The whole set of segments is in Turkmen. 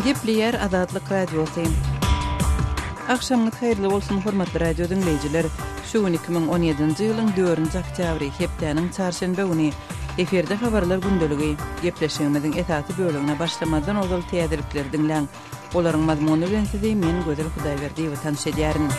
Gepleyer Azatlyk Radiosu. Akşamlyk hayrly bolsun hormatly radio dinleyijiler. Şu 2017-nji ýylyň 4-nji oktýabry hepdeniň çarşembe güni eferde habarlar gündöligi gepleşigimiziň esasy bölügine başlamadan ozal täzelikleri dinleň. Olaryň mazmuny bilen sizi men Gözel Hudaýberdiýew tanışdyryn.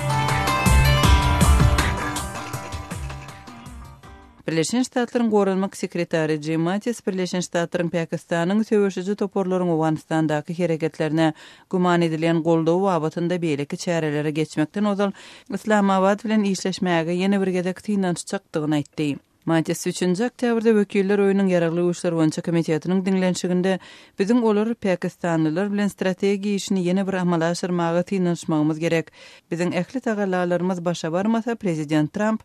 Birleşen Ştatlaryň Goralmak sekretary Jim Mattis Birleşen Ştatlaryň Pakistanyň söwüşüji toporlaryň Awganistandaky hereketlerine guman edilen goldaw wagtynda beýleki çärelere geçmekden ozal Islamabad bilen işleşmäge ýene bir gezek tynanç çykdygyny aýtdy. Mattis 3-nji oktýabrda wekiller öýüniň ýaragly işler boýunça komitetiniň dinlenşiginde biziň olar Pakistanlylar bilen strategiýa işini ýene bir amala aşyrmagy tynanşmagymyz gerek. Biziň ähli tagalarlarymyz başa barmasa Prezident Trump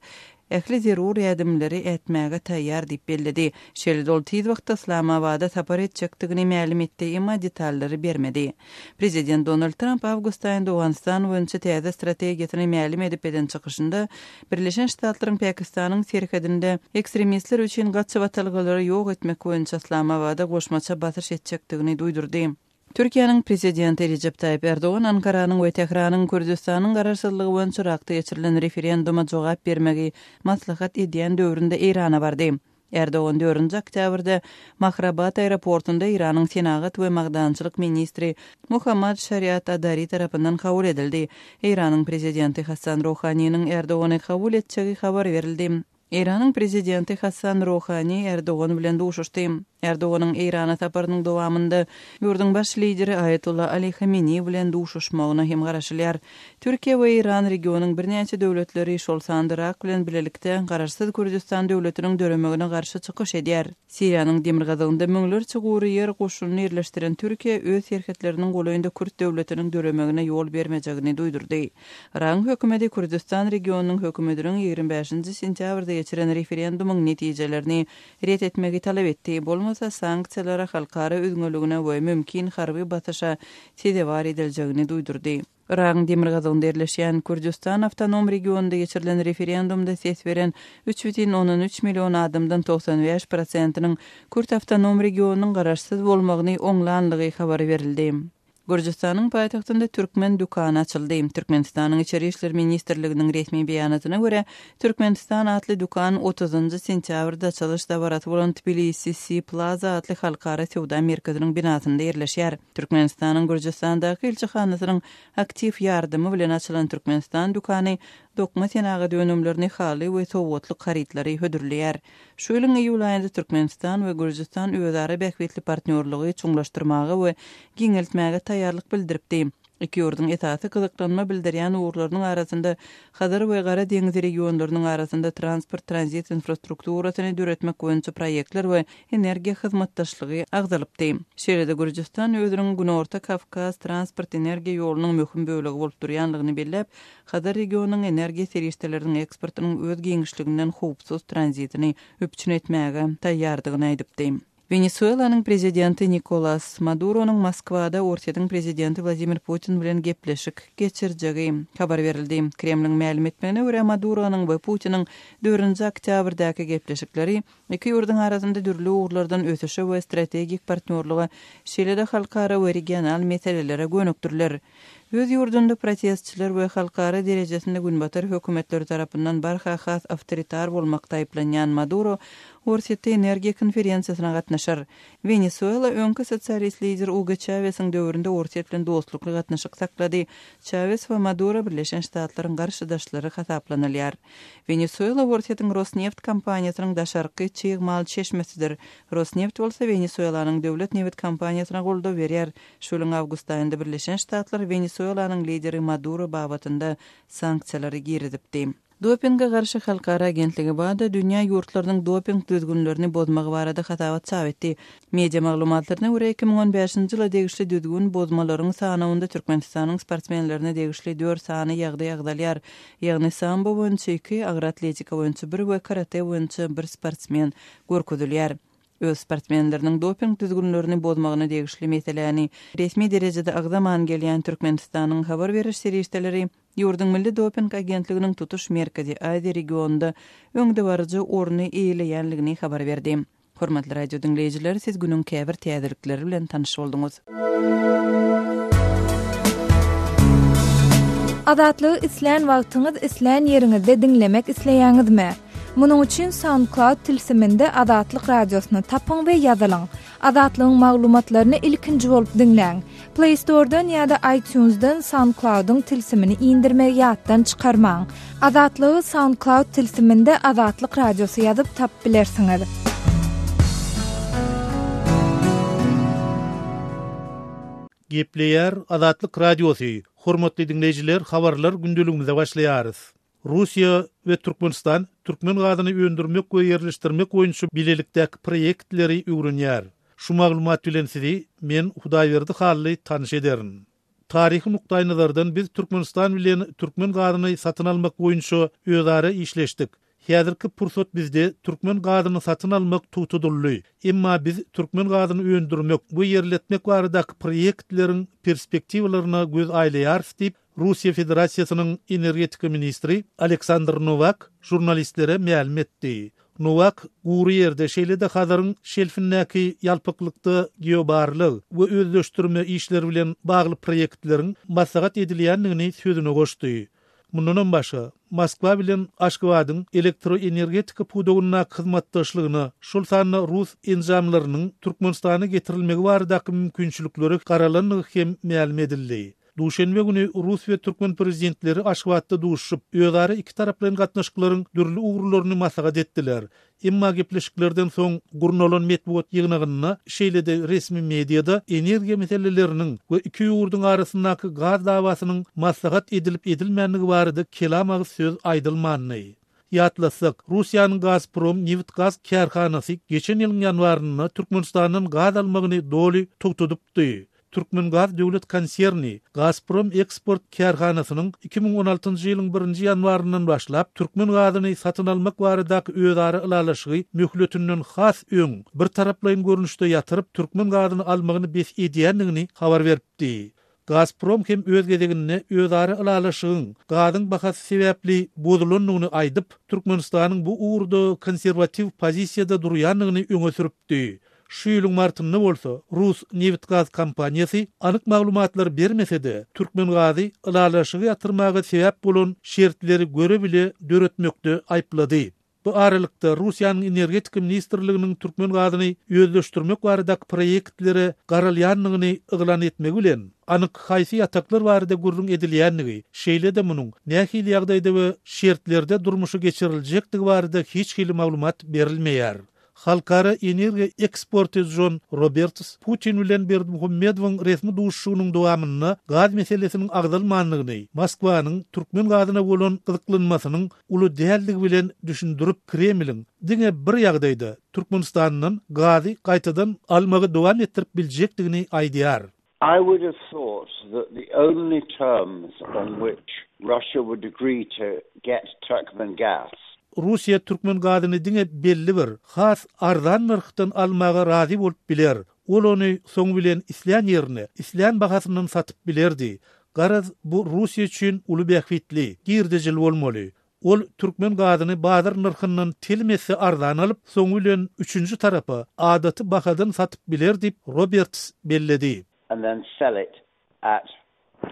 ähli zerur ýardymlary etmäge taýýar diýip bellidi. Şeýle ol tiz wagtda Islamabada tapar etjekdigini ma'lum etdi, emma detallary bermedi. Prezident Donald Trump awgust aýynda Awganistan boýunça täze strategiýasyny ma'lum edip eden çykyşynda Birleşen Ştatlaryň Pakistanyň serhedinde ekstremistler üçin gaçy batalgalary ýok etmek boýunça Islamabada goşmaça basyş etjekdigini duýdurdy. Türkiýanyň prezidenti Recep Tayyip Erdoğan Ankaranyň we Tehranyň Kürdistanyň garaşsyzlygy boýunça rakda geçirilen referenduma jogap bermegi maslahat edýän döwründe Irana bardy. Erdoğan 4-nji oktýabrda Mahrabat aeroportunda Iranyň senagat we magdançylyk ministri Muhammad Şeriat Adari tarapyndan kabul edildi. Iranyň prezidenti Hasan Rohanyň Erdoğany kabul etjegi habar berildi. Iranyň prezidenti Hasan Rohany Erdoğan bilen duşuşdy. Erdoğanyň Irana saparynyň dowamında ýurdun baş lideri Ayatullah Ali Khamenei bilen duşuşmagyna hem garaşylýar. Türkiýe we Iran regionynyň birnäçe döwletleri şol sandyrak bilen bilelikde garaşsyz Kürdistan döwletiniň döremegine garşy çykyş edýär. Siriýanyň demir gazagynda müňlerçe gury ýer goşunyny ýerleşdiren Türkiýe öz serhetleriniň golaýynda Kürt döwletiniň döremegine ýol bermejegini duýdurdy. Iran hökümeti Kürdistan regionynyň hökümetiniň 25-nji sentýabrda geçiren referendumuň netijelerini ret etmegi talap etdi. Sanksiyalara halkara özgürlüğüne ve mümkin harbi batışa tedevar ediljegini duýdurdy. Iran demir gazagynda ýerleşýän Kürdistan awtonom regionunda geçirilen referendumda ses beren 3,13 million adamdan 95%-nyň Kürt awtonom regionunyň garaşsyz bolmagyny oňlanlygy habar berildi. Gürjistanyň paýtagtynda türkmen dukany açyldy. Türkmenistanyň içeri işler ministrliginiň resmi beýanatyna görä, Türkmenistan atly dukan 30-njy sentýabrda açylyş dabaraty bolan Tbilisi Sea Plaza atly halkara sowda merkeziniň binasynda ýerleşýär. Türkmenistanyň Gürjistandaky elçihanasynyň aktiv ýardymy bilen açylan Türkmenistan dukany dokma senaga dönümlerini haly we sowatlyk harytlary hödürleýär. Şu ýylyň iýul aýynda Türkmenistan we Gürjistan özara bähwetli partnerligy çuňlaşdyrmagy we giňeltmäge taýýarlyk bildiripdi. Iki ýurdun esasy gyzyklanma bildirýän uğurlarynyň arasynda Hazar we Gara deňizi regionlarynyň arasynda transport transit infrastrukturasyny döretmek boýunça proýektler we energiýa hyzmatdaşlygy agzalypdy. Şeýle Gürjistan özüniň Günorta Kafkaz transport energiýa ýolunyň möhüm bölegi bolup durýanlygyny belläp, Hazar regionynyň energiýa serişdeleriniň eksportynyň öz giňişliginden howpsuz tranzitini öpçün etmäge taýýardygyny aýdypdy. Venezuelanyň prezidenti Nicolas Maduro'nun Moskwada ortadyň prezidenti Vladimir Putin bilen gepleşik geçirjegi habar berildi. Kremliň ma'lum etmegine görä Maduro'nun we Putiniň 4-nji oktýabrdaky gepleşikleri iki ýurdun arasynda dürli uğurlardan ötüşe we strategik partnerligi şeýle-de halkara we regional meselelere gönükdirler. Öz ýurdunda protestçiler we halkara derejesinde günbatar hökümetleri tarapyndan barha has awtoritar bolmakda aýplanýan Maduro Orsetde energiýa konferensiýasyna gatnaşar. Venezuela öňkü sosialist lider Hugo Chávez'iň döwründe Orset bilen dostlukly gatnaşyk saklady. Chávez we Maduro Birleşen Ştatlaryň garşydaşlary hasaplanylýar. Venezuela Orsetiň Rosneft kompaniýasynyň daşarky çyýmal çeşmesidir. Rosneft bolsa Venezuelanyň döwlet neft kompaniýasyna goldaw berýär. Şulyň awgust aýynda Birleşen Ştatlar Venezuelanyň lideri Maduro babatynda sanksiýalary giridipdi. Dopingga garşy halkara agentligi bada dünýä ýurtlarynyň doping düzgünlerini bozmagy barada hatabat çap etdi. Media maglumatlaryna görä 2015-nji ýylda degişli düzgün bozmalaryň sanawynda Türkmenistanyň sportsmenlerine degişli 4 sany ýagdaýlar, ýagny sambo boýunça 2, agratletika boýunça 1 we karate boýunça 1 sportsmen görkezilýär. Öz sportsmenleriniň doping düzgünlerini bozmagyna degişli meseleni resmi derejede agdaman gelýän Türkmenistanyň habar beriş serişdeleri ýurdun milli doping agentliginiň tutuş merkezi Aýdy regionunda öňde barjy orny eýleýänligini habar berdi. Hormatly radio dinleyijiler, siz günüň käbir täzelikleri bilen tanyş bolduňuz. Adatlygy isleýän wagtyňyz isleýän ýeriňizde dinlemek isleýäňizmi? Munuň üçin SoundCloud tilsiminde Adatlyk radiosyny tapyň we ýazylyň. Adatlygyň maglumatlaryny ilkinji bolup dinleň. Play Store'dan ýa-da iTunes'dan SoundCloud'un tilsimini indirmegi ýatdan çykarmaň. Adatlygy SoundCloud tilsiminde Adatlyk radiosy ýazyp tap bilersiňiz. Gepleýär Adatlyk radiosy. Hormatly dinleýijiler, habarlar gündeligimize başlaýarys. Russiýa we Türkmenistan türkmen gadyny öndürmek we ýerleşdirmek boýunça bilelikdäki proýektleri öwrenýär. Şu maglumat bilen sizi men Hudaýberdi Hally tanyş ederim. Taryhy nukdaý nazardan biz Türkmenistan bilen türkmen gadyny satyn almak boýunça özara işleşdik. Häzirki pursat bizde türkmen gadyny satyn almak tutuldy. Emma biz türkmen gadyny öndürmek we ýerletmek baradaky proýektleriň perspektiwalaryna göz aýlaýarys diýip Russiýa Federasiýasynyň energetika ministri Aleksandr Novak jurnalistlere ma'lum etdi. Novak guri ýerde şeýle-de hazaryň şelfinnäki ýalpyklykda geobarlyk we özleşdirme işleri bilen bagly proýektleriň maslahat edilýändigini sözüne goşdy. Mundan başga Moskwa bilen Aşgabatyň elektroenergetika pudogyna hyzmatdaşlygyny, şol sany Rus enjamlarynyň Türkmenistana getirilmegi baradaky mümkinçilikleri garalandygy hem ma'lum edildi. Duşenbe günü Rus we Türkmen prezidentleri Aşgabatda duşup, özara iki taraplaryň gatnaşyklaryň dürli uğurlaryny maslahat etdiler. Emma gepleşiklerden soň gurnalan metbuat ýygnagyna şeýle-de resmi mediada energiýa meseleleriniň we iki ýurduň arasyndaky gaz dawasynyň maslahat edilip edilmänligi barada kelamagy söz aýdylmany. Ýatlasak, Russiýanyň Gazprom neft gaz kärhanasy geçen ýylyň ýanwaryna Türkmenistanyň gaz almagyny doly tugtudypdy. Türkmen Gaz Döwlet Konserni Gazprom eksport kärhanasynyň 2016-njy ýylyň 1-nji ýanwaryndan başlap türkmen gazyny satyn almak baradaky özara ýalaşygy möhletiniň has öň bir taraplaýyn görnüşde ýatyryp türkmen gazyny almagyny bes edýändigini habar beripdi. Gazprom hem öz gezeginde özara ýalaşygyň gazyň bahasy sebäpli bozulandygyny aýdyp Türkmenistanyň bu uğurda konserwatiw pozisiýada durýandygyny öňe süripdi. Şu ýylyň martynda bolsa, Rus neft gaz kompaniýasy anyk maglumatlar bermese-de, türkmen gazy ýalaşygy ýatyrmagy sebäp bolan şertleri göre bile döretmekde aýplady. Bu aralykda Russiýanyň energetika ministrliginiň türkmen gazyny özleşdirmek baradaky proýektleri garalýanlygyny yglan etmegi bilen anyk haýsy ýataklar barada gurrun edilýändigi, şeýle-de munyň nähili ýagdaýda we şertlerde durmuşy geçiriljekdigi barada hiç hili maglumat berilmeýär. Halkara energiýa eksporty John Roberts Putin bilen Berdimuhammedowyň resmi duşuşynyň dowamyny gaz meselesiniň agdalmanlygyny, Moskwanyň türkmen gazyna bolan gyzyklanmasynyň uly däldigi bilen düşündirip Kremliň diňe bir ýagdaýda Türkmenistanyň gazy gaýtadan almagy dowam etdirip biljekdigini aýdýar. I would have thought that the only terms on which Russia would agree to get Turkmen gas Russiýa türkmen gazyny diňe belli bir has arzan narhdan almaga razy bolup biler. Ol ony soň bilen isleýän ýerine, isleýän bahasynyň satyp bilerdi. Garaz bu Russiýa üçin uly bähwitli, girdejil bolmaly. Ol türkmen gazyny bazar narhyndan telmesi arzan alyp, soň bilen üçünji tarapy adaty bahadan satyp biler diýip Roberts belledi. And then sell it at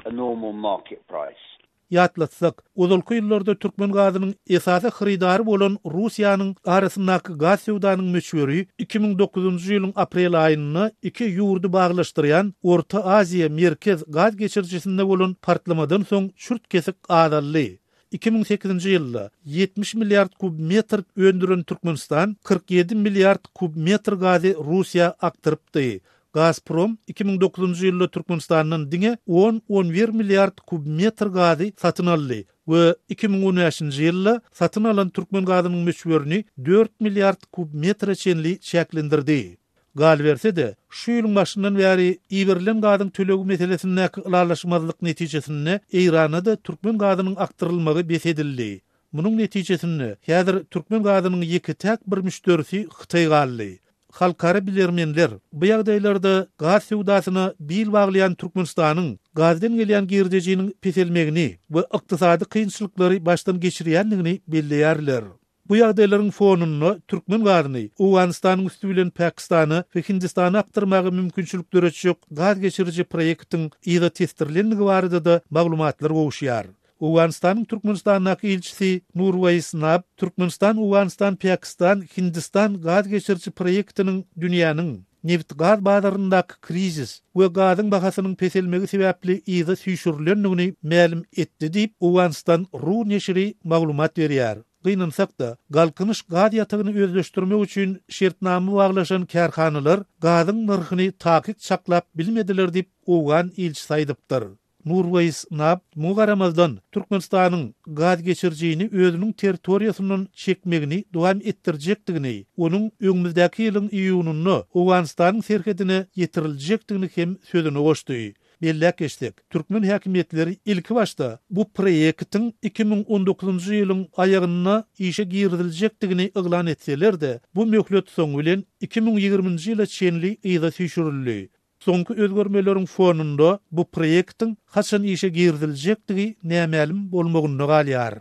a normal market price. Ýatlatsak, uzalky ýyllarda türkmen gazynyň esasy hyridary bolan Russiýanyň arasyndaky gaz sewdanyň meşhuri 2009-njy ýylyň aprel aýyny iki ýurdu baglaşdyrýan Orta Aziýa merkez gaz geçirjisinde bolan partlamadan soň şurt kesik adally. 2008-nji ýylda 70 milliard kub metr öndüren Türkmenistan 47 milliard kub metr gazy Russiýa aktyrypdy. Gazprom 2009-njy ýylda Türkmenistanyň diňe 10-11 milliard kub metr gazy satyn aldy we 2013-njy ýylda satyn alan türkmen gazynyň meşhurini 4 milliard kub metr çenli şäklendirdi. Gal berse-de, şu ýylyň başyndan bäri iýerilen gazyň tölegi meselesindäki ýalaşmazlyk netijesinde Eýrana da türkmen gazynyň aktyrylmagy besedildi. Munyň netijesinde häzir türkmen gazynyň ýeki täk bir müşterisi Hytaý galdy. Halkara bilermenler bu ýagdaýlarda gaz sewdasyna bil baglayan Türkmenistanyň gazdan gelýän girdejiniň peselmegini we ykdysady kynçylyklary başdan geçirýändigini belleýärler. Bu ýagdaýlaryň fonunda türkmen gadyny Awganistanyň üstü bilen Pakistany we Hindistany aktarmagy mümkinçilikleri üçin gaz geçirici proýektiň ýa-da testirlenligi barada da maglumatlar gowuşýar. Awganistanyň Türkmenistanyň ilçisi Nurways Nab, Türkmenistan, Awganistan, Pakistan, Hindistan gaz geçirici proýektiniň dünýäniň neft gaz bazaryndaky krizis we gazyň bahasynyň peselmegi sebäpli ýa-da süýşürilendigini ma'lum etdi diýip Awganistan Ru neşri maglumat berýär. Gynansak da galkynyş gaz ýatygyny özleşdirmek üçin şertnamy baglaşan kärhanalar gazyň narhyny takyt çaklap bilmediler diýip Awgan ilçisi aýdypdyr. Nurways Nab mugaramazdan Türkmenistanyň gaz geçirjigini özüniň territoriýasyndan çekmegini dowam etdirjekdigini, onuň öňümüzdäki ýylyň iýunyny Awganistanyň serhedine ýetiriljekdigini hem sözüne goşdy. Bellek geçdik. Türkmen häkimetleri ilki başta bu proýektiň 2019-njy ýylyň aýagyna işe girdiljekdigini eglan etseler-de, bu möhlet soňu bilen 2020-njy ýyla çenli ýa-da süýşürildi. Soňky özgörmeleriň fonunda bu proýektiň haçan işe girdiljekdigi nämälim bolmagyny galýar.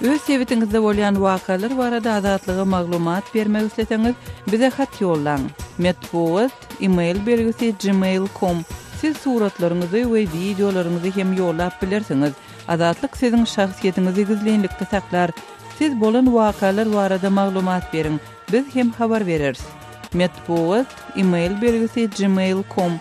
Öz sebetiňizde bolýan wakalar barada azatlyga maglumat bermek isleseňiz, bize hat ýollaň. Metbuat, email belgisi gmail.com. Siz suratlaryňyzy we videolaryňyzy hem ýollap bilersiňiz. Azatlyk siziň şahsiýetiniňizi gizlenlikde saklar. Siz bolan wakalar barada maglumat beriň. Biz hem habar bereriz. Metbuat, email belgisi gmail.com.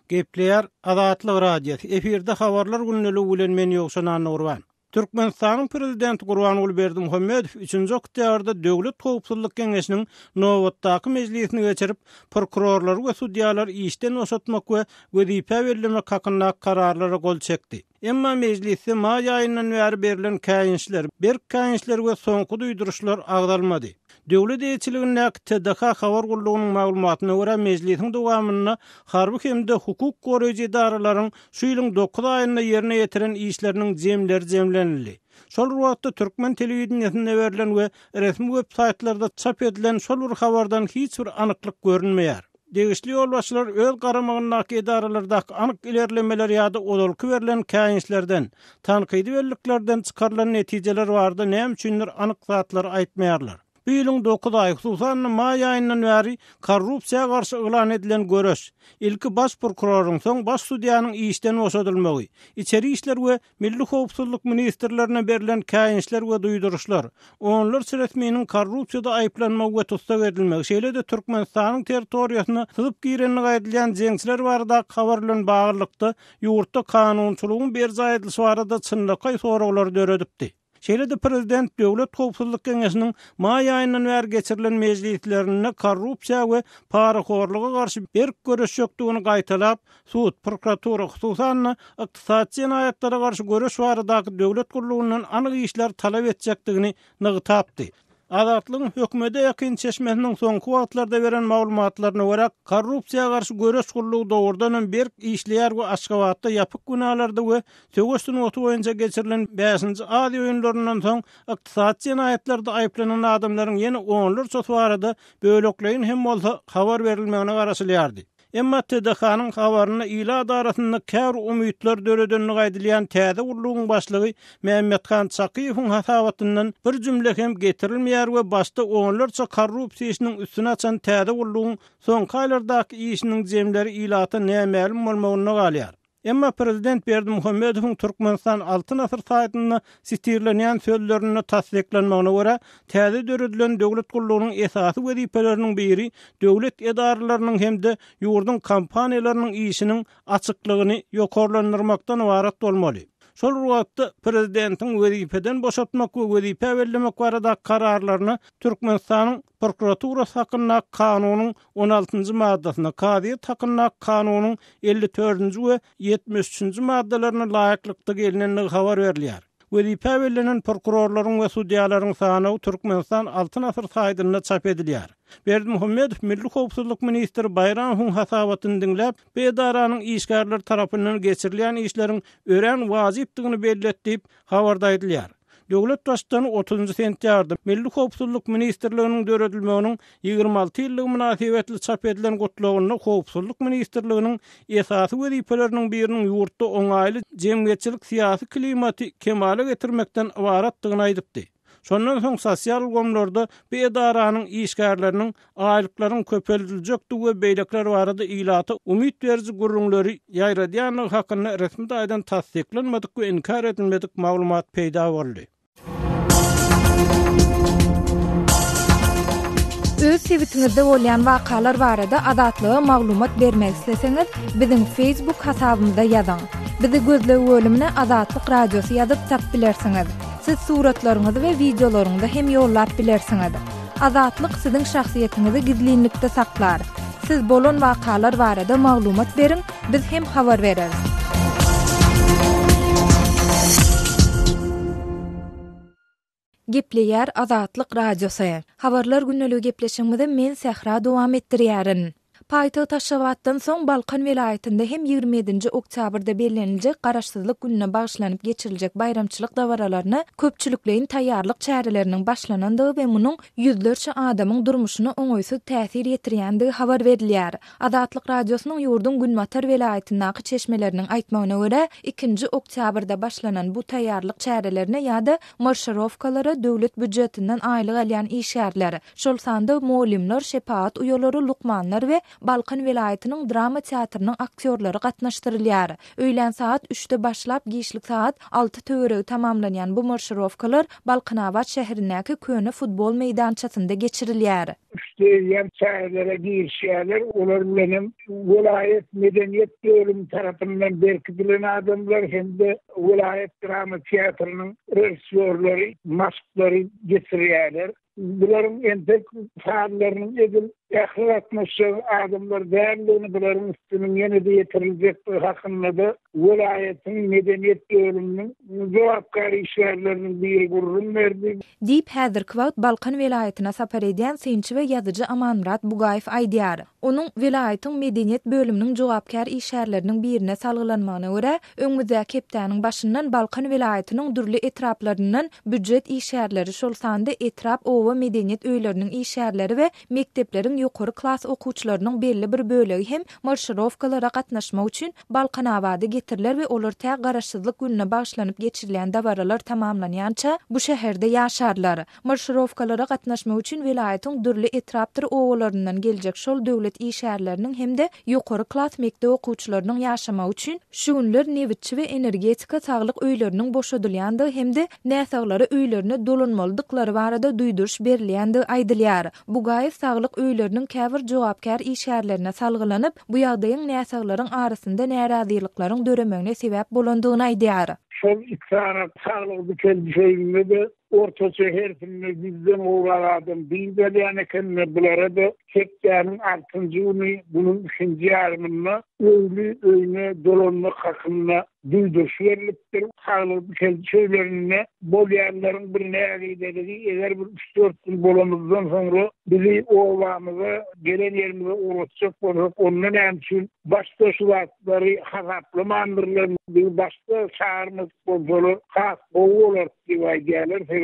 Gepleýär Azatlyk radiosu. Efirde habarlar günneligi bilen men ýokşan Nurwan. Türkmenistanyň prezidenti Gurbanuly Berdimuhammedow 3-nji oktýabrda Döwlet Howpsuzlyk Keňeşiniň nowatdaky mejlisini geçirip prokurorlar we sudiýalar işden oşatmak we wezipe belirlemek hakynda kararlara gol çekdi. Emma mejlisde may aýyndan bäri berilen käýinçler, berk käýinçler we soňky duýduruşlar agdalmady. Döwlet eýçiliginde TDK habar gullugynyň maglumatyna görä mejlisiň dowamyna harby hemde hukuk goraýjy idaralaryň şu ýylyň 9 aýynda ýerine ýetiren işleriniň jemlenildi. Şol wagtda Türkmen telewizionyasynda berilen we resmi websaytlarda çap edilen şol bir habardan hiç bir anyklyk görünmeýär. Degişli ýolbaşçylar öz garamagynyňdaky idaralardaky anyk ilerlemeler ýa-da odolky berilen käýinçlerden, tankydy belliklerden çykarylan netijeler bardy, näme üçindir anyk zatlar aýtmaýarlar. Bu ýylyň 9 aý, hususan may aýyndan bäri korrupsiýa garşy elan edilen görüş, ilki baş prokuroryň soň baş sudiýanyň işden boşadylmagy, içeri işler we milli howpsuzlyk ministrlerine berilen käýinçler we duýduruşlar, onlar resminiň korrupsiýada aýplanmagy we tutsak edilmegi, şeýle-de Türkmenistanyň territoriýasyna syzyp girenligi aýdylan jeňçiler barada habarlan baglykda ýurtda kanunçylygyň berja edilişi barada çynlyky soraglar döredipdi. Şeýle-de prezident Döwlet Howpsuzlyk Keňeşiniň may aýyndan bäri geçirilen mejlislerinde korrupsiýa we paraxorlyga garşy berk görüş ýokdugyny gaýtalap, sud, prokuratura, hususan ykdysady ýenaýatlara garşy görüş baradaky döwlet gurulundan anyk işler talap etjekdigini nygytapdy. Azatlygyň hökümete ýakyn çeşmesiniň soňky wagtlarda beren maglumatlaryna görä, korrupsiýa garşy görüş gurulugy dogrudan berk işleýär we Aşgabatda ýapyk günalarda we Tögöstün otu boýunça geçirilen 5-nji ady öýünlerinden soň ykdysady ýenaýatlarda aýplanan adamlaryň ýene onlarça barada bölekleýin hem bolsa habar berilmegine garaşylýardy. Emma TDK-nyň habaryna ila adarasynda kär umytlar döredenini gaýdylýan täze gurulugyň başlygy Mehmethan Çakyýewiň hasabatyndan bir jümle hem getirilmeýär we başda onlarça korrupsiýa işiniň üstüne açan täze gurulugyň soňky aýlardaky işiniň jemleri ilata nämälim bolmagyny galýar. Emma prezident Berdimuhammedowyň Türkmenistan altyn asr saýtyna sitirlenýän sözlerini tasdiklenmegine görä, täze döredilen döwlet gurulugynyň esasy wezipeleriniň biri döwlet edaralarynyň hemde ýurdun kampaniýalarynyň işiniň açyklygyny ýokarlandyrmakdan ibaret bolmaly. Şol wagtda prezidentiň wezipeden boşatmak we wezipe belirlemek barada kararlaryny Türkmenistanyň prokuraturasy hakynda kanunyň 16-njy maddasyna, Kadyýet hakynda kanunyň 54-nji we 73-nji maddalaryna laýyklykda gelinenligi habar berilýär. Wezipe belirlenen prokurorlaryň we sudiýalaryň sany Türkmenistan altyn asr saýtynda çap edilýär. Berdimuhammedow milli howpsuzlyk ministri Bayramowyň hasabatyny dinläp, bu edaranyň işgärler tarapyndan geçirilen işleriň ören wazipdigini belletdi, habarda edilýär. Döwlet başçyny 30 sentýarda Milli Howpsuzlyk Ministrliginiň döredilmeginiň 26 ýyllyk münasibetli çap edilen gotlagyny Howpsuzlyk Ministrliginiň esasy wezipeleriniň biriniň ýurtda oňaýly jemgyýetçilik syýasy klimaty kemale getirmekden ibaratdygyny aýdypdy. Şondan soň sosial gomlarda bu edaranyň işgärleriniň aýlyklaryň köpeldiljekdi we beýlekler barada ilaty umyt berýän gurrunlary ýaýradýanlygy hakynda resmi daýdan tasdiklenmedik we inkar edilmedik maglumat peýda boldy. Öz sebitiňizde bolýan wakalar barada adatlyga maglumat bermek isteseňiz, biziň Facebook hasabymyzda ýazyň. Bizi gözlegi bölümine Adatlyk Radiosu ýazyp tap bilersiňiz. Siz suratlaryňyzy we videolaryňyzy hem ýollap bilersiňiz. Adatlyk siziň şahsiýetiniňizi gizlinlikde saklar. Siz bolan wakalar barada maglumat beriň, biz hem habar bereriz. Gepleýär Adatlyk Radiosu. Habarlar günneligi gepleşigimizde men Sehra dowam etdirýärin. Paýtagy Taşawatdan soň Balkan vilayetinde hem 27-nji oktýabrda bellenilejek garaşsyzlyk gününe bagyşlanyp geçiriljek bayramçylyk dawaralaryny köpçülikleýin taýýarlyk çäreleriniň başlanandygy we munyň ýüzlerçe adamyň durmuşyna oňoýsuz täsir ýetirýändigi habar berilýär. Adatlyk Radiosynyň ýurdun Günmatar vilayetindäki çeşmeleriniň aýtmagyna görä 2-nji oktýabrda başlanan bu taýýarlyk çärelerine ýa-da marşarowkalara döwlet büdjetinden aýlyk alýan işgärler, şol sanda molimler, şepaat uýalary, lukmanlar we Balkan vilayetiniň drama teatrynyň aktyorlary gatnaşdyrylýar. Öýlen saat 3-de başlap giýişlik saat 6 töweregi tamamlanýan bu marşarowkalar Balkanawat şäherindäki köne futbol meýdançasynda geçirilýär. Yan çaýlara giýişýärler, olar bilen vilayet medeniýet bölümi tarapyndan berkitilen adamlar hem-de vilayet drama teatrynyň rejissörleri, maskları geçirýärler. Buların entek faallarının edil ähliratmışy adamlar däliligini buların üstüne ýene-de ýetiriljek hakynda da vilayetin medeniýet bölüminiň jogapkar işgärleriniň biri gurrun berdi. Diýip häzir kwagt Balkan vilayetine sapar edýän synçy we ýazyjy Amanmurat Bugaýew aýdýar. Onuň vilayetin medeniýet bölüminiň jogapkar işgärleriniň birine salgylanmagyna görä, öňümizdäki hepdäniň başyndan Balkan vilayetiniň durly etraplarynyň büdjet işgärleri şol sanda etrap owa medeniýet öýleriniň işgärleri we mektepleriň ýokary klas okuwçylarynyň belli bir bölegi hem marşarowkalara gatnaşmak üçin Balkanawada getiriler we olar tä garaşsyzlyk gününe bagyşlanyp geçirilen dawaralar tamamlanýança bu şäherde ýaşarlar. Marşarowkalara gatnaşmak üçin vilayetiň durly etrapdyr owalaryndan geljek şol döwlet işgärleriniň hem-de ýokary klas mektep okuwçylarynyň ýaşamak üçin şu günler newitçi we energetika saglyk öýleriniň boşadylýandygy hem-de näsaglary öýlerine dolanmalydyklary barada duýduruş berilýänди aýdylýar. Bugaýew saglyk öýleriniň käbir jogapkar işgärlerine salgylanyp, bu ýagdaýyň näsaglaryň arasynda närazilyklaryň döremegine sebäp bolandygyny aýdýar. Şol iksara saglyk kelişiginde de ortaça herfinde bizden oğladım. Bizden yani kendine bulara da hepdäniň 6-njy ýyly bunun 3-nji ýarymynda öýüne dolanmak hakynda duýduruş berilipdir. Saglyk kelişiglerine bolýanlaryň birine ägidegi eger bir 3-4 ýyl bolamyzdan soňra bizi oğlamyza gelen ýerimize uğratjak bolsak, ondan ämçin başda şu wagtlary hasaplymandyrlar. Bir başda şaharymyz bolsalar, has bolar diýip aýdýarlar.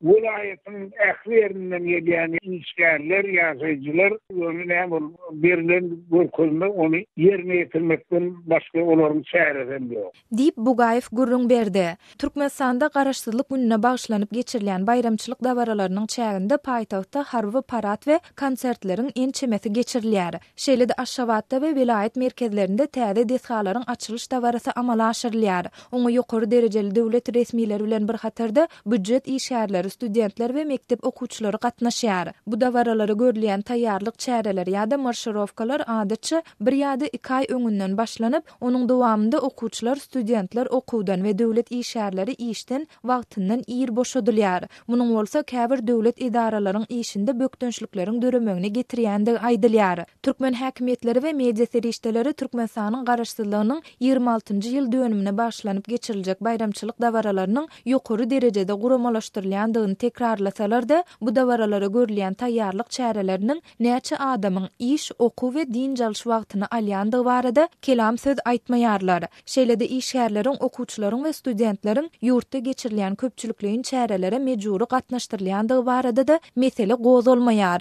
Vilayetin ähli ýerinden gelýän işgärler, ýaşaýjylar öňüne berilen görkezme onu ýerine ýetirmekden başga olaryň çäresi ýok. Diýip Bugaýew gurrun berdi. Türkmenistanda garaşsyzlyk gününe bagyşlanyp geçirilen bayramçylyk dawaralarynyň çäginde paýtagtda harby parat we konsertleriň en çemesi geçirilýär. Şeýle-de Aşgabatda we vilayet merkezlerinde täze deskalaryň açylyş dawarasy amala aşyrylýar. Oňa ýokary derejeli döwlet resmileri bilen bir hatarda büdjet işgärleri, studentler we mektep okuwçylary gatnaşýar. Bu dawaralary görülýän taýýarlyk çäreler ýa-da marşarowkalar adatça bir ýa-da 2 aý öňünden başlanyp, onuň dowamında okuwçylar, studentler okuwdan we döwlet işgärleri işden wagtyndan ýer boşadylýar. Munyň bolsa käbir döwlet idaralaryň işinde bökdönçlikleriň döremegine getirýändigi aýdylýar. Türkmen häkimetleri we media serişdeleri Türkmenistanyň garaşsyzlygynyň 26-njy ýyl dönümine başlanyp geçiriljek bayramçylyk dawaralarynyň ýokary derejede guramalaşdyrylýandygyny tekrarlasalar-da, bu dawaralary görülýän taýýarlyk çäreleriniň näçe adamyň iş, okuw we din jalyş wagtyny alýandygy barada kelam söz aýtmaýarlar. Şeýle-de işgärleriň, okuwçylaryň we studentleriň ýurtda geçirilýän köpçülikliň çärelere mejburi gatnaşdyrylýandygy barada da mesele gozulmaýar.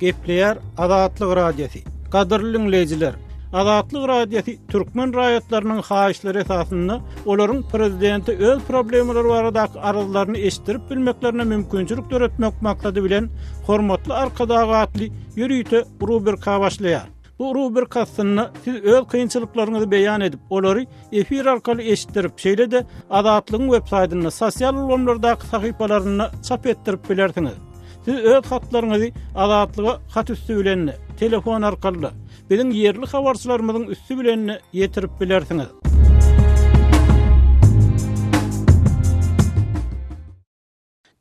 Gepleýär Azatlyk radiosi. Gadyrly dinleýijiler, Azatlyk radiosi türkmen raýatlarynyň haýyşlary esasynda olaryň prezidenti öz problemleri baradaky arzularyny eşitdirip bilmeklerine mümkinçilik töretmek maksady bilen hormatly arkadagatly ýürüýte rubrika başlaýar. Bu rubrikasyny siz öz kynçylyklaryňyzy beýan edip, olary efir arkaly eşitdirip, şeýle-de Azatlygyň web-saýtyny, sosial ulanlardaky sahypalaryny çap etdirip bilersiňiz. Siz öz hatlaryňyzy Azatlyga hat üstü bilen telefon arkaly biziň ýerli habarçylarymyzyň üstü bilen ýetirip bilersiňiz.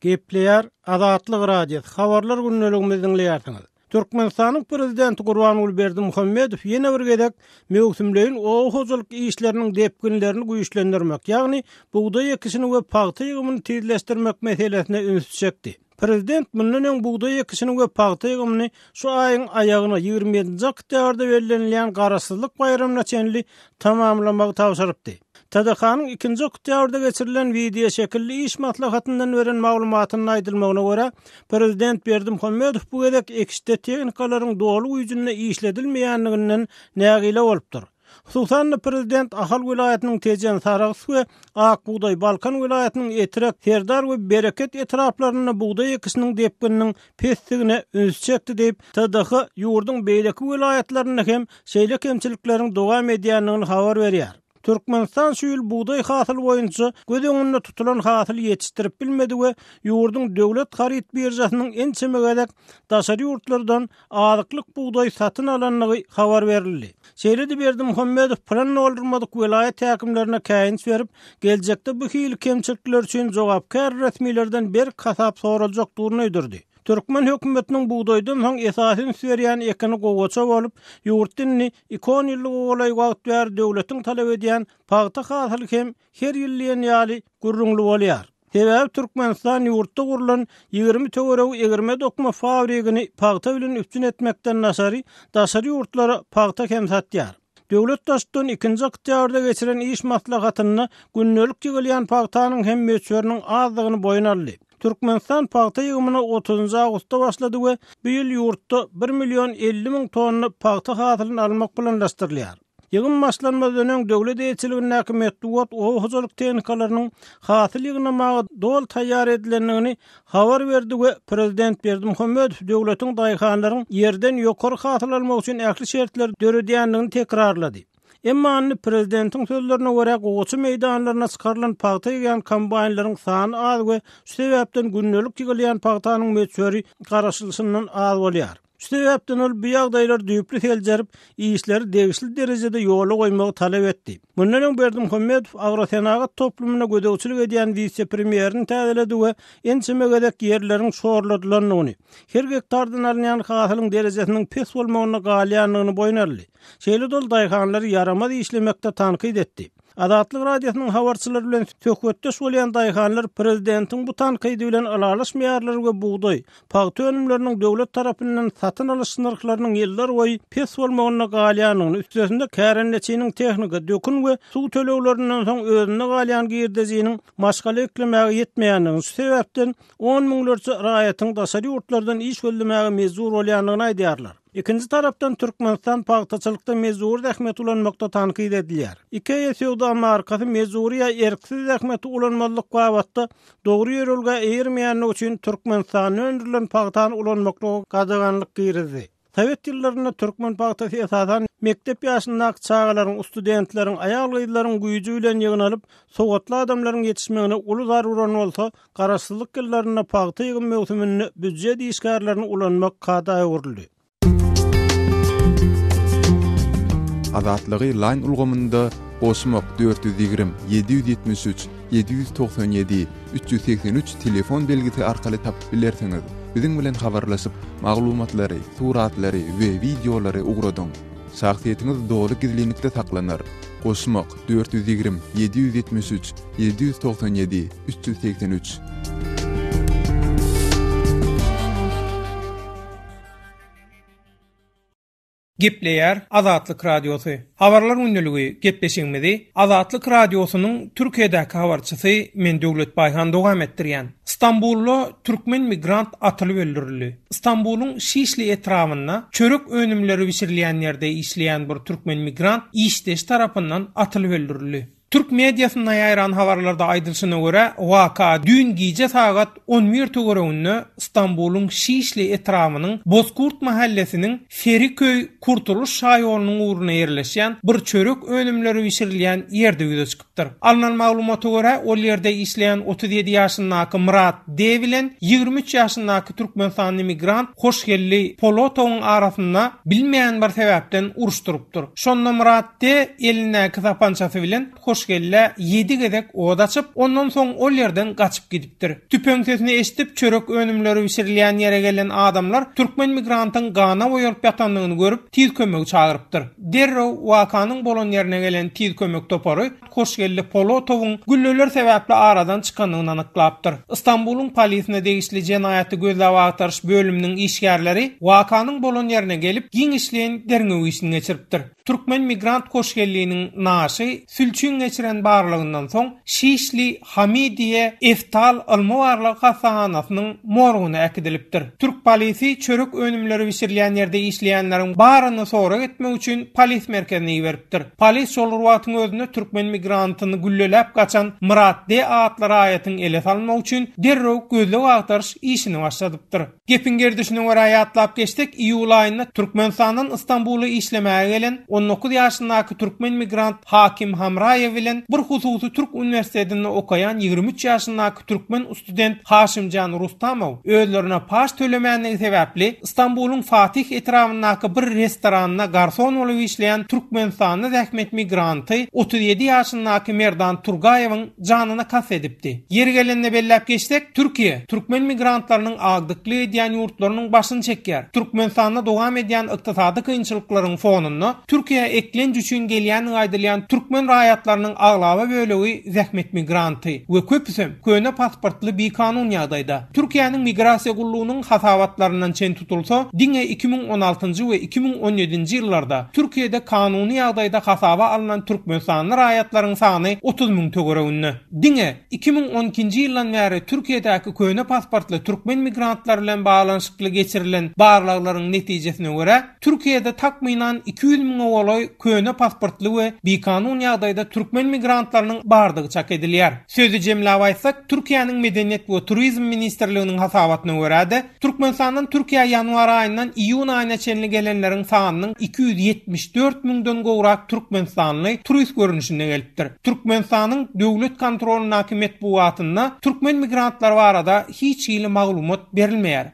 Gepleýär Azatlyk radiosi. Habarlar günneligimizi dinleýärsiňiz. Türkmenistanyň prezidenti Gurbanuly Berdimuhammedow ýene bir gezek mewsümleýin oňhojalyk işleriniň depginlerini güýçlendirmek, ýagny buğday ekişini we paýta ýygymyny tezleşdirmek meselesine üns çekdi. Prezident bundan buğday ekişini we paýta ýygymyny şu aýyň aýagyna 27-nji oktýabrda bellenilýän garaşsyzlyk bayramyna çenli tamamlamagy tapşyrypdy. TDK-nyň 2-nji oktýabrda geçirilen video şekilli iş maslahatyndan beren maglumatynyň aýdylmagyna görä, Prezident Berdimuhammedow bu gezek ekişde tehnikalaryň dolu güýjüne işledilmeýänliginden nägile bolupdyr. Hususan Prezident Ahal vilayatynyň Tejen Saragys we Akbuğday Balkan vilayatynyň Etrek, Serdar we Bereket etraplaryna buğday ekişiniň depgininiň pestigine üns çekdi diýip TDK ýurdun beýleki vilayatlaryna hem şeýle kemçilikleriň dowam edýändigini habar berýär. Türkmenistan şu ýyl buğday hasyly boýunça göz öňünde tutulan hasyl ýetişdirip bilmedi we ýurdun döwlet haryt birjasynyň en çemegedek daşary ýurtlardan azyklyk buğday satyn alanlygy habar berildi. Şeýle-de Berdimuhammedow plan oldurmadyk vilayat häkimlerine käýinç berip, geljekde bu hili kemçilikler üçin jogapkar resmilerden bir kasap soraljakdygyny öýdürdi. Türkmen hökümetiniň buğdaýdan soň esasyn berýän ekini gowaça bolup, ýurtdyny 2 ýyllyk golay wagt ber döwletiň talap edýän paýta hasyly hem her ýyllyň ýaly gurrunly bolýar. Sebäbi Türkmenistan ýurtda gurulan 20 töwerew egirme dokma fabrigini paýta bilen üstün etmekden nasary daşary ýurtlara paýta hem satýar. Döwlet daşdan 2-nji oktýabrda geçiren iş maslahatyny günnelik ýygylýan paýtanyň hem meçberiniň azlygyny boyun aldy. Türkmenistan paýta ýygymyny 30-njy awgustda başlady we bu ýyl ýurtda 1.050.000 tonna paýta hasylyny almak planlaşdyrylýar. Ýygym başlanmadan öň döwlet eýçiliginiň häkimetli oňhojalyk tehnikalarynyň hasyl ýygnamagy dol taýýar edilendigini habar berdi we Prezident Berdimuhammedow döwletiň daýhanlaryň ýerden ýokary hasyl almak üçin ähli şertler döredýändigini tekrarlady. Emma anny prezidentiň sözlerine görä goçy meýdanlaryna çykarylan paýta ýygan kombaýnlaryň sany az we şu sebäpden günnelik ýygylýan paýtanyň meçberi garaşylşyndan az bolýar. Şu sebäpden ol bu ýagdaýlar düýpli heljerip, işleri degişli derejede ýola goýmagy talap etdi. Bundan öň Berdimuhammedow agrosenagat toplumyna gödäwçilik edýän vice-premierini täzeledi we ençemegedek ýerleriň şorladylanlygyny, her hektardan alynýan hasylyň derejesiniň pes bolmagyna galýanlygyny boyun aldy. Şeýle dol daýhanlary yaramaz işlemekde tanqid etdi. Azatlyk radiosynyň habarçylary bilen söhbetdeş bolýan daýhanlar prezidentiň bu tanqidi bilen alalaşmaýarlar we buğday, paýta önümleriniň döwlet tarapyndan satyn alyş narhlarynyň ýyllar boýy pes bolmagyna galýanlygyny, üstesinde kärenleçiniň tehnika, dökün we suw төлewlerinden soň özüne galýan girdejiniň maşgala eklemäge ýetmeýändigini, şu sebäpden 10 miňlerçe raýatyň daşary ýurtlardan iş bellemäge mezur bolýanlygyny aýdýarlar. İkinci taraftan Türkmenistan paýtaçylykda mezuri ähmet ulanmakda tanqid edilýär. Iki ýeşewde markasy mezuri ýa erksiz ähmet ulanmalyk gabatda dogry ýerelge eýirmeýänligi üçin Türkmenistan öndürilen paýtany ulanmakda gadaganlyk girdi. Sovet ýyllaryna Türkmen paýtasy esasan mektep ýaşyndaky çağalaryň, studentleriň, aýalgylaryň güýji bilen ýygnalyp, sowatly adamlaryň ýetişmegine uly zaruran bolsa, garaşsyzlyk ýyllaryna paýta ýygyn mewsümini büdjet işgärlerini ulanmak kadaýa gurildi. Azatlygy line ulgamynda Osmok 420 773 797 383 telefon belgisi arkaly tapyp bilersiňiz. Biziň bilen habarlaşyp maglumatlary, suratlary we videolary ugradyň. Şahsiýetiňiz dogry gizlilikde saklanır. Osmok 420 773 797 383. Gepleýär Azatlyk radiosu. Habarlar gündüligi gepleşigmidi Azatlyk radiosynyň Türkiýedäki habarçysy men Döwlet Baýhan dowam etdirýän. İstanbullu türkmen migrant atylyp öldürildi. İstanbul'un Şişli etrafında çörek önümleri bişirilýän ýerde işleýän bir türkmen migrant işdeş tarapyndan atylyp öldürildi. Türk mediasyna ýaýran habarlarda aýdylyşyna görä, waka dün gije saat 11 töwereginde İstanbul'un Şişli etrafynyň Bozkurt mahallesiniň Feriköy Kurtuluş şaýorunyň uğruna ýerleşýän bir çörek önümleri bişirilýän ýerde ýüze çykypdyr. Alınan maglumata görä, ol ýerde işleýän 37 ýaşyndaky Murat D bilen 23 ýaşyndaky türkmenistany migrant Hoşgelli Polotowyň arasynda bilmeýän bir sebäpden uruşdurypdyr. Şonda Murat D elindäki tapançasy bilen Hoşgelle 7 gedek oda açıp ondan soň ol ýerden gaçyp gidipdir. Tüpeň sesini eşitip çörek önümleri bişirilýän ýere gelen adamlar türkmen migrantyň gana boýulyp ýatanlygyny görüp tiz kömek çağırıpdyr. Derrew wakanyň bolan ýerine gelen tiz kömek topory Hoşgelle Polotowyň güllüler sebäpli aradan çykanlygyny anyklapdyr. İstanbul'un polisine degişli jenaýaty gözläp agtarış bölüminiň işgärleri wakanyň bolan ýerine gelip giň işleýän derňew işini geçiripdir. Türkmen migrant Hoşgelli'niň naşy sülçün geçiren barlygyndan soň Şişli Hamidiye Eftal Almawarlyk hasanasynyň morguny äkidilipdir. Türk polisi çörek önümleri bişirilýän ýerde işleýänleriň baryny sorak etmek üçin polis merkezine ýeripdir. Polis şol wagtyň özünde türkmen migrantyny güllelep gaçan Murat D atly aýatyň ele salmak üçin derrew gözlek agtarış işini başladypdyr. Gepin gerdişine görä aýatlap geçdik. Iýul aýynda Türkmenistanyň İstanbuly işlemäge gelen 19 ýaşyndaky türkmen migrant Hakim Hamrayew bilen bir hususy Türk universitetinde okayan 23 ýaşyndaky türkmen student Haşimjan Rustamow özlerine paş tölemändigi sebäpli İstanbul'un Fatih etrafyndaky bir restoranyna garson bolup işleýän türkmenistany zähmet migranty 37 ýaşyndaky Merdan Turgayewiň janyna kas edipdi. Ýeri gelende belläp geçsek, Türkiýe türkmen migrantlarynyň agdykly edýän ýurtlarynyň başyny çekýär. Türkmenistanda dowam edýän ykdysady kynçylyklaryň fonunda Türkiýe eklenç üçin gelýän aýdylýan türkmen raýatlarynyň aglaby bölegi zähmet migranty we köpüsem köne pasportly bir kanun ýagdaýda. Türkiýanyň migrasiýa gullugynyň hasawatlarynyň çen tutulsa, diňe 2016 we 2017 ýyllarda Türkiýede kanuny ýagdaýda hasawa alynan türkmenistany raýatlarynyň sany 30 000 töwereginde. Diňe 2012 ýyldan bäri Türkiýedäki köne pasportly türkmen migrantlar bilen baglanyşykly geçirilen barlaklaryň netijesine görä, Türkiýede takmynan 200 000 owalay köne pasportly we bir kanun ýagdaýda türkmen migrantlarynyň bardygy çak edilýär. Sözü jemläp aýtsak, Türkiýanyň Medeniýet we Turizm ministrliginiň hasabatyna görä, Türkmenistanyň Türkiýe ýanwar aýyndan iýun aýyna çenli gelenleriň sanynyň 274 000den gowrak türkmenistanly turist görünüşine gelipdir. Türkmenistanyň döwlet kontrolundaky metbuatynda türkmen migrantlar barada hiç ýyly maglumat berilmeýär.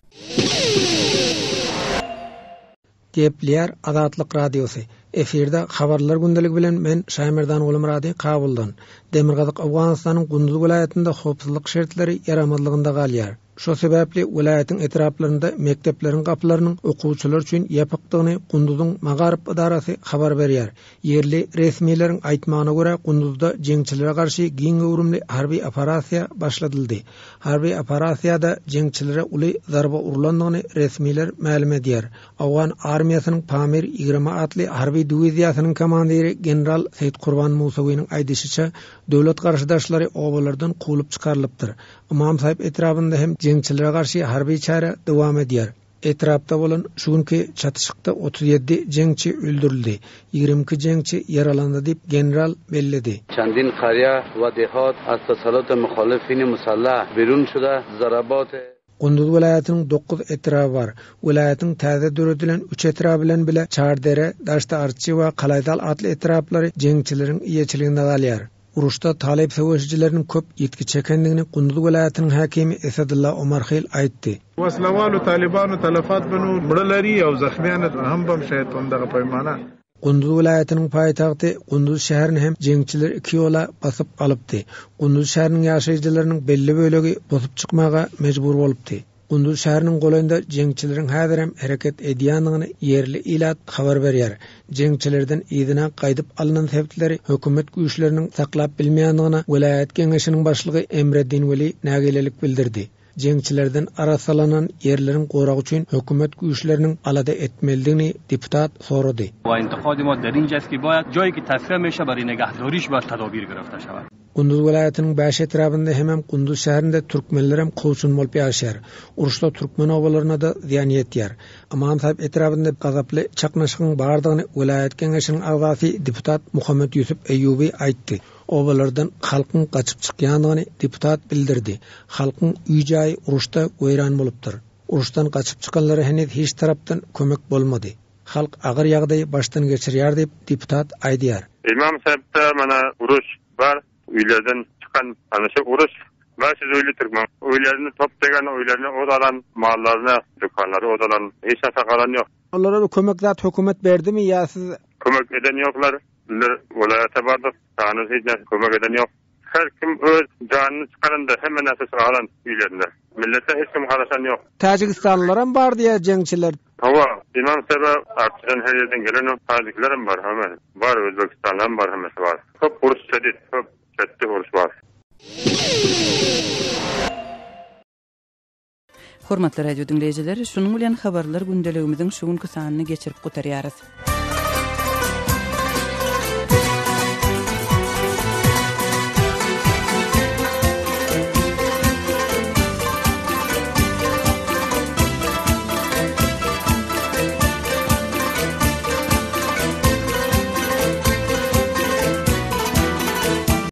Gepleýär Azatlyk radiosu. Efirde habarlar gündüligi bilen men Şaýmerdan Ulumrady Kabuldan. Demirgazyk Awganystanyň Gunduz vilayatynda howpsuzlyk şertleri ýaramazlygynda galýar. Şo sebäpli vilayatyň etraplarynda mektepleriň gapylarynyň okuwçylar üçin ýapykdygyny Gunduzyň Magaryp idarasy habar berýär. Yerli resmiýetlerin aýtmagyna görä, Gunduzda jeňçilere garşy giň öwrümli harby operasiýa başladyldy. Harby operasiýada jeňçilere uly zarba urulandygyny resmiýetler ma'lum edýär. Awgan armiýasynyň Pamir 20 atly harby diwiziýasynyň komandiri general Seyit Qurban Musawyň aýdysýaça, döwlet garşydaşlary obalardan kuwulyp çykarylypdyr. Imam Saýip etrafynda hem jeňçilere garşy harby çara dowam edýär. Etrapda bolan şu günkü çatışykda 37 jeňçi öldürildi. 22 jeňçi yaralandy diýip general belledi. Çandin qarya we dehat az tasalat muhalifin musallah birun şuda zarabat Gunduz vilayatynyň 9 etrafy bar. Vilayatyň täze döredilen 3 etrafy bilen bile Çardere, Daşta Arçy we Qalaýdal atly etraflary jeňçileriň iýeçiliginde galýar. Uruşda talep savaşçılarının köp yetki çekendigini Gunduz vilayatynyň hakimi Esadulla Omarxil aýtdy. Waslawalu Talibanu talafat banu muralari aw zakhmiyanat ahambam şeýtandaga paymana. Gunduz vilayatynyň paýtagty Gunduz şäherini hem jeňçiler 2 ýola basyp alypdy. Gunduz şäheriniň ýaşaýjylarynyň belli bölegi bosyp çykmaga mejbur bolupdy. Gunduz şäheriniň golanynda jeňçileriň häzir hem hereket edýändigini yerli ilat habar berýär. Jeňçilerden ýygyna gaýdyp alynan sebäpleri hökümet güýçleriniň saklap bilmeýändigini vilayat geňeşiniň başlygy Emreddin Weli nägilelik bildirdi. jeňçilerden arasalanan yerlerin goragy üçin hökümet güýçleriniň alada etmelidigini deputat sorady. با انتقاد ما در اینجا است که باید جایی که تصفیه میشه برای نگهداریش باید تدابیر گرفته شود. Gunduz vilayatynyň baş etrabynda hemem Gunduz şäherinde türkmenler hem kowsun bolup ýaşar. Uruşda türkmen obalaryna da ziýan ýetýär. Aman sahip etrabynda gazaply çaknaşygyň bardygyny vilayat keňeşiniň agzasy deputat Muhammed Yusuf Eyyubi aýtdy. Obalardan halkyň gaçyp çykýandygyny deputat bildirdi. Halkyň üýjaý uruşda weýran bolupdyr. Uruşdan gaçyp çykanlara henüz hiç tarapdan kömek bolmady. Halk agyr ýagdaý başdan geçirýär diýip deputat aýdýar. İmam sahipde mana uruş var. Üýlerden çykan ana şu uruş başy öýle türkmen. Öýlerini topdagan öýlerini odalan mallaryna, dükkanlary odalan hiç nasa galan ýok. Onlara bir kömek zat hökümet berdimi ýa siz kömek eden ýoklar? Vilayata bardyk, sany hiç kömek eden ýok. Her kim öz janyny çykaranda hemen asas alan üýlerinde. Millete hiç kim garaşan ýok. Tajikistanlılar hem bar diýär jeňçiler. Hawa, imam sebe artdan her ýerden gelen tajikilerim bar hemen. Bar Özbekistandan bar hemen bar. Köp uruş çedit, köp çetdi uruş bar. Hormatly radio dinleyijiler, şunuň bilen habarlar gündeligimiziň şu günkü sanyny geçirip gutarýarys.